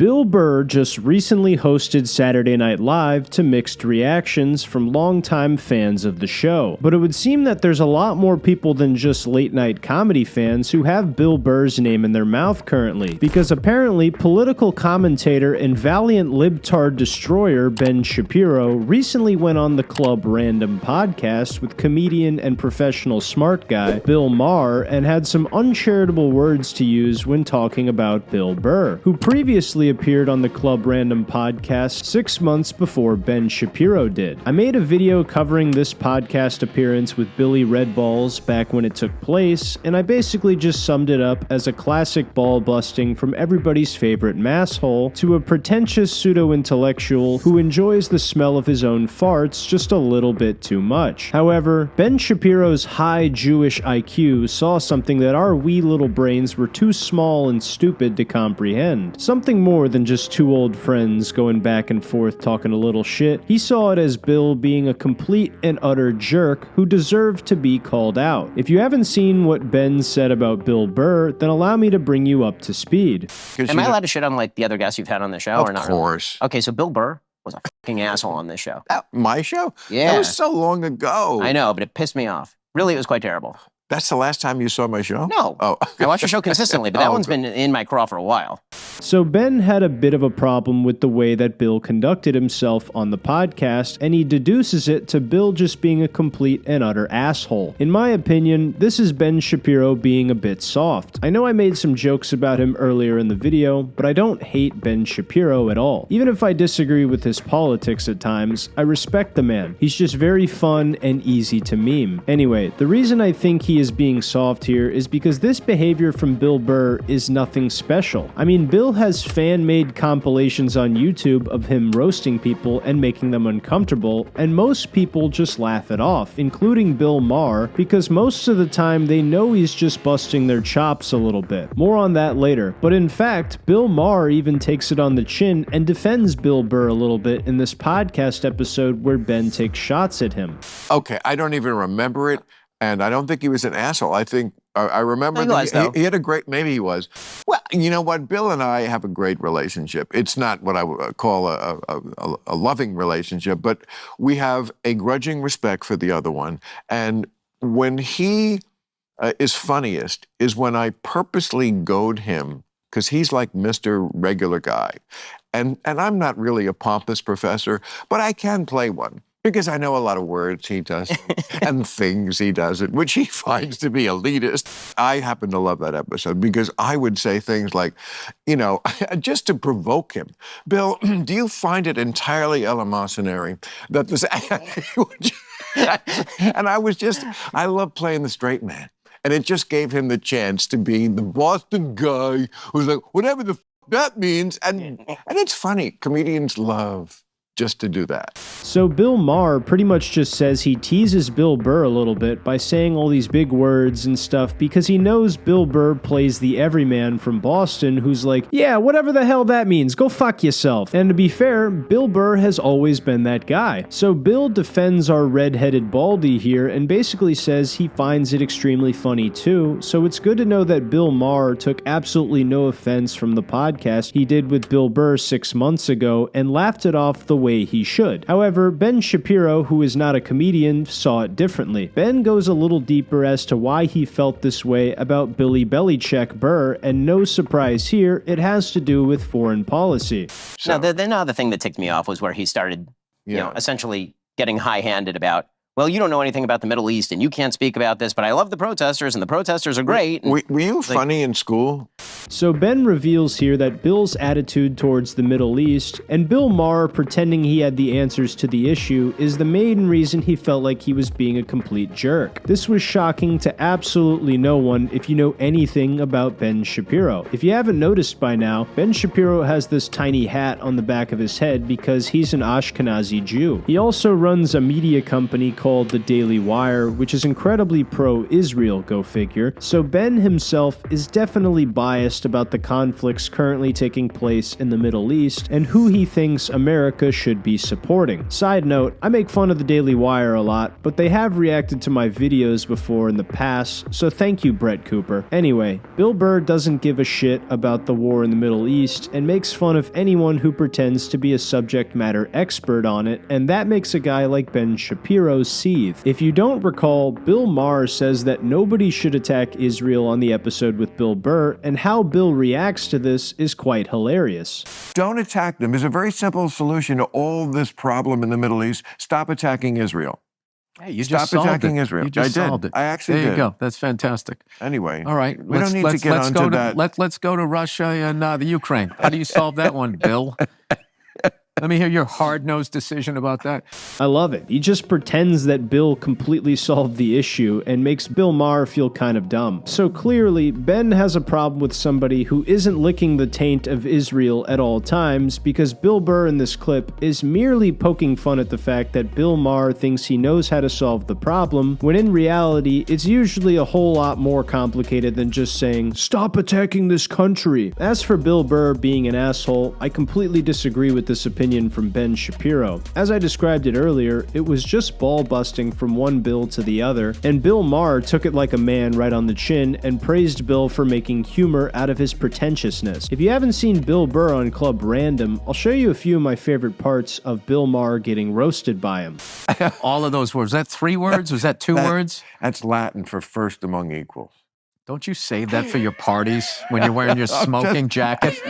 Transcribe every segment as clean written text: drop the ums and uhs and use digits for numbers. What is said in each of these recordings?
Bill Burr just recently hosted Saturday Night Live to mixed reactions from longtime fans of the show. But it would seem that there's a lot more people than just late-night comedy fans who have Bill Burr's name in their mouth currently, because apparently political commentator and valiant libtard destroyer Ben Shapiro recently went on the Club Random podcast with comedian and professional smart guy Bill Maher and had some uncharitable words to use when talking about Bill Burr, who previously appeared on the Club Random podcast 6 months before Ben Shapiro did. I made a video covering this podcast appearance with Billy Red Balls back when it took place, and I basically just summed it up as a classic ball busting from everybody's favorite masshole to a pretentious pseudo-intellectual who enjoys the smell of his own farts just a little bit too much. However, Ben Shapiro's high Jewish IQ saw something that our wee little brains were too small and stupid to comprehend. Something more than just two old friends going back and forth talking a little shit. He saw it as Bill being a complete and utter jerk who deserved to be called out. If you haven't seen what Ben said about Bill Burr, then allow me to bring you up to speed. Am I allowed to shit on like the other guests you've had on the show or not? Of course. Really? Okay, so Bill Burr was a fucking asshole on this show. My show? Yeah. That was so long ago. I know, but it pissed me off. Really, it was quite terrible. That's the last time you saw my show? No. Oh. I watch your show consistently, but that one's been in my craw for a while. So Ben had a bit of a problem with the way that Bill conducted himself on the podcast, and he deduces it to Bill just being a complete and utter asshole. In my opinion, this is Ben Shapiro being a bit soft. I know I made some jokes about him earlier in the video, but I don't hate Ben Shapiro at all. Even if I disagree with his politics at times, I respect the man. He's just very fun and easy to meme. Anyway, the reason I think he is being soft here is because this behavior from Bill Burr is nothing special. I mean, Bill has fan-made compilations on YouTube of him roasting people and making them uncomfortable, and most people just laugh it off, including Bill Maher, because most of the time they know he's just busting their chops a little bit. More on that later. But in fact, Bill Maher even takes it on the chin and defends Bill Burr a little bit in this podcast episode where Ben takes shots at him. Okay, I don't even remember it. And I don't think he was an asshole. I think, I remember he had a great, maybe he was. Well, you know what? Bill and I have a great relationship. It's not what I would call a loving relationship, but we have a grudging respect for the other one. And when he is funniest is when I purposely goad him, because he's like Mr. Regular Guy. And I'm not really a pompous professor, but I can play one. Because I know a lot of words he does and things he doesn't, which he finds to be elitist. I happen to love that episode because I would say things like, you know, just to provoke him. Bill, do you find it entirely eleemosynary that this... And I love playing the straight man. And it just gave him the chance to be the Boston guy who's like, whatever the that means. And it's funny. Comedians love just to do that. So Bill Maher pretty much just says he teases Bill Burr a little bit by saying all these big words and stuff because he knows Bill Burr plays the everyman from Boston who's like, yeah, whatever the hell that means, go fuck yourself. And to be fair, Bill Burr has always been that guy. So Bill defends our red-headed baldy here and basically says he finds it extremely funny too, so it's good to know that Bill Maher took absolutely no offense from the podcast he did with Bill Burr 6 months ago and laughed it off the way he should. However, Ben Shapiro, who is not a comedian, saw it differently. Ben goes a little deeper as to why he felt this way about Billy Belichick Burr, and no surprise here, it has to do with foreign policy. So, now, the other thing that ticked me off was where he started, you know, essentially getting high-handed about, well, you don't know anything about the Middle East, and you can't speak about this, but I love the protesters, and the protesters are great. Were you funny in school? So Ben reveals here that Bill's attitude towards the Middle East, and Bill Maher pretending he had the answers to the issue, is the main reason he felt like he was being a complete jerk. This was shocking to absolutely no one if you know anything about Ben Shapiro. If you haven't noticed by now, Ben Shapiro has this tiny hat on the back of his head because he's an Ashkenazi Jew. He also runs a media company called called The Daily Wire, which is incredibly pro-Israel, go figure, so Ben himself is definitely biased about the conflicts currently taking place in the Middle East and who he thinks America should be supporting. Side note, I make fun of The Daily Wire a lot, but they have reacted to my videos before in the past, so thank you, Brett Cooper. Anyway, Bill Burr doesn't give a shit about the war in the Middle East and makes fun of anyone who pretends to be a subject matter expert on it, and that makes a guy like Ben Shapiro seethe. If you don't recall, Bill Maher says that nobody should attack Israel on the episode with Bill Burr, and how Bill reacts to this is quite hilarious. Don't attack them. There's a very simple solution to all this problem in the Middle East. Stop attacking Israel. Hey, you just solved attacking it. Israel. You just solved it. I actually did. There you go. That's fantastic. Anyway. All right. We don't need to get onto that. Let's go to Russia and the Ukraine. How do you solve that one, Bill? Let me hear your hard-nosed decision about that. I love it. He just pretends that Bill completely solved the issue and makes Bill Maher feel kind of dumb. So clearly, Ben has a problem with somebody who isn't licking the taint of Israel at all times, because Bill Burr in this clip is merely poking fun at the fact that Bill Maher thinks he knows how to solve the problem, when in reality, it's usually a whole lot more complicated than just saying, "Stop attacking this country." As for Bill Burr being an asshole, I completely disagree with this opinion from Ben Shapiro. As I described it earlier, it was just ball busting from one Bill to the other, and Bill Maher took it like a man right on the chin and praised Bill for making humor out of his pretentiousness. If you haven't seen Bill Burr on Club Random, I'll show you a few of my favorite parts of Bill Maher getting roasted by him. All of those words. Was that 3 words? Was that 2 words? That's Latin for first among equals. Don't you save that for your parties when you're wearing your smoking jacket?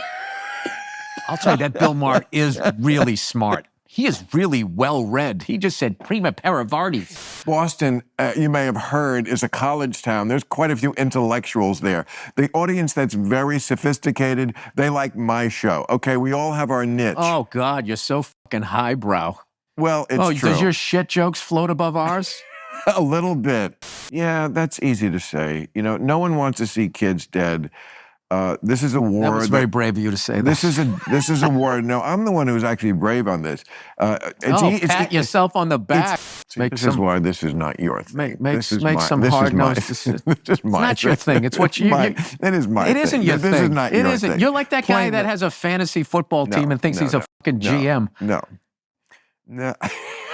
I'll tell you, that Bill Maher is really smart. He is really well-read. He just said prima paravardis. Boston, you may have heard, is a college town. There's quite a few intellectuals there. The audience that's very sophisticated, they like my show. Okay, we all have our niche. Oh, God, you're so fucking highbrow. Well, it's true. Does your shit jokes float above ours? A little bit. Yeah, that's easy to say. You know, no one wants to see kids dead. This is a war. That was very brave of you to say that. This is a war. No, I'm the one who's actually brave on this. Pat yourself on the back. This is why this is not your thing. Make some hard-nosed decisions. It's not your thing. It's what you. It is my thing. It isn't your thing. This is not your thing. You're like that guy that has a fantasy football team and thinks he's a fucking GM. No.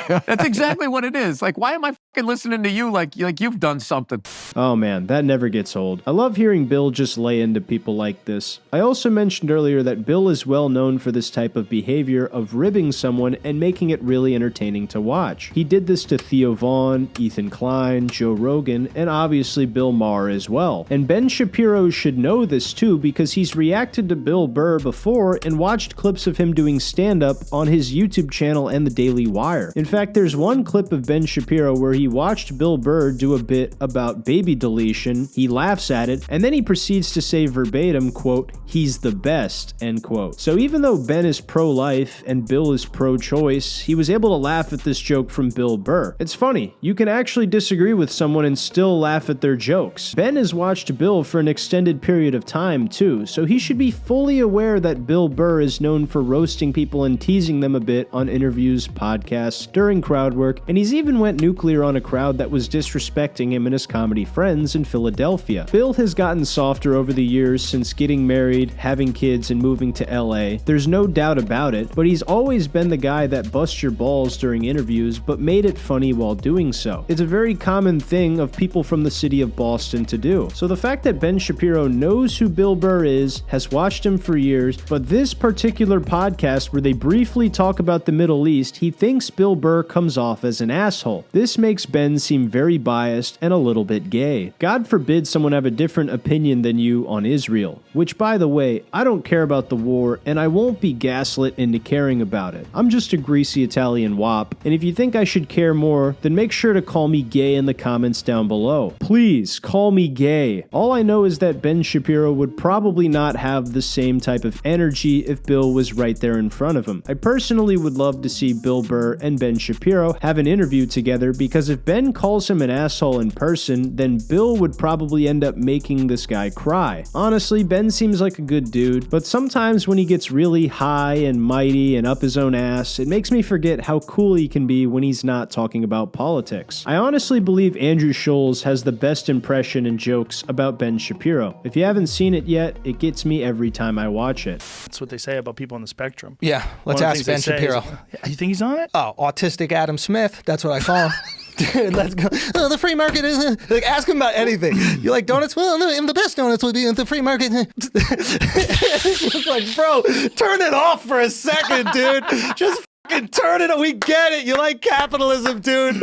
That's exactly what it is. Like, why am I fucking listening to you like you've done something? Oh man, that never gets old. I love hearing Bill just lay into people like this. I also mentioned earlier that Bill is well known for this type of behavior of ribbing someone and making it really entertaining to watch. He did this to Theo Vaughn, Ethan Klein, Joe Rogan, and obviously Bill Maher as well. And Ben Shapiro should know this too, because he's reacted to Bill Burr before and watched clips of him doing stand-up on his YouTube channel and The Daily Wire. In fact, there's one clip of Ben Shapiro where he watched Bill Burr do a bit about baby deletion, he laughs at it, and then he proceeds to say verbatim, quote, "He's the best," end quote. So even though Ben is pro-life and Bill is pro-choice, he was able to laugh at this joke from Bill Burr. It's funny, you can actually disagree with someone and still laugh at their jokes. Ben has watched Bill for an extended period of time too, so he should be fully aware that Bill Burr is known for roasting people and teasing them a bit on interviews, podcasts, during crowd work, and he's even went nuclear on a crowd that was disrespecting him and his comedy friends in Philadelphia. Bill has gotten softer over the years since getting married, having kids, and moving to LA. There's no doubt about it, but he's always been the guy that busts your balls during interviews, but made it funny while doing so. It's a very common thing of people from the city of Boston to do. So the fact that Ben Shapiro knows who Bill Burr is, has watched him for years, but this particular podcast where they briefly talk about the Middle East, he thinks Bill Burr comes off as an asshole. This makes Ben seem very biased and a little bit gay. God forbid someone have a different opinion than you on Israel, which by the way, I don't care about the war and I won't be gaslit into caring about it. I'm just a greasy Italian wop, and if you think I should care more, then make sure to call me gay in the comments down below. Please, call me gay. All I know is that Ben Shapiro would probably not have the same type of energy if Bill was right there in front of him. I personally would love to see Bill Burr and Ben Ben Shapiro have an interview together, because if Ben calls him an asshole in person, then Bill would probably end up making this guy cry. Honestly, Ben seems like a good dude, but sometimes when he gets really high and mighty and up his own ass, it makes me forget how cool he can be when he's not talking about politics. I honestly believe Andrew Schulz has the best impression and jokes about Ben Shapiro. If you haven't seen it yet, it gets me every time I watch it. That's what they say about people on the spectrum. Yeah, let's ask Ben Shapiro. You think he's on it? Oh, autistic Adam Smith. That's what I call him. Dude, let's go. Oh, the free market is like, ask him about anything. You like donuts? Well, no, the best donuts would be in the free market. It's like, bro, turn it off for a second, dude. Just fucking turn it. We get it. You like capitalism, dude.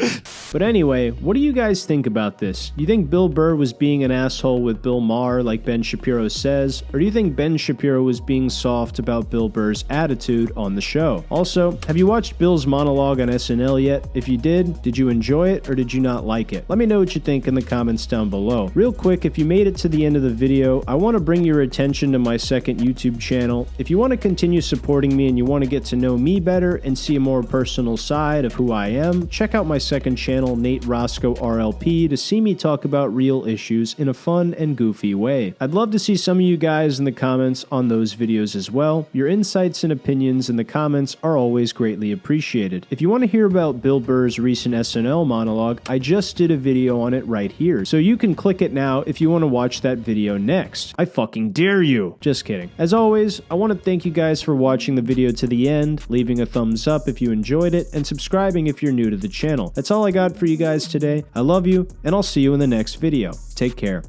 But anyway, what do you guys think about this? Do you think Bill Burr was being an asshole with Bill Maher like Ben Shapiro says? Or do you think Ben Shapiro was being soft about Bill Burr's attitude on the show? Also, have you watched Bill's monologue on SNL yet? If you did you enjoy it or did you not like it? Let me know what you think in the comments down below. Real quick, if you made it to the end of the video, I want to bring your attention to my second YouTube channel. If you want to continue supporting me and you want to get to know me better and see a more personal side of who I am, check out my second channel, Nate Roscoe RLP, to see me talk about real issues in a fun and goofy way. I'd love to see some of you guys in the comments on those videos as well. Your insights and opinions in the comments are always greatly appreciated. If you want to hear about Bill Burr's recent SNL monologue, I just did a video on it right here, so you can click it now if you want to watch that video next. I fucking dare you! Just kidding. As always, I want to thank you guys for watching the video to the end, leaving a thumbs up if you enjoyed it, and subscribing if you're new to the channel. That's all I got for you guys today. I love you, and I'll see you in the next video. Take care.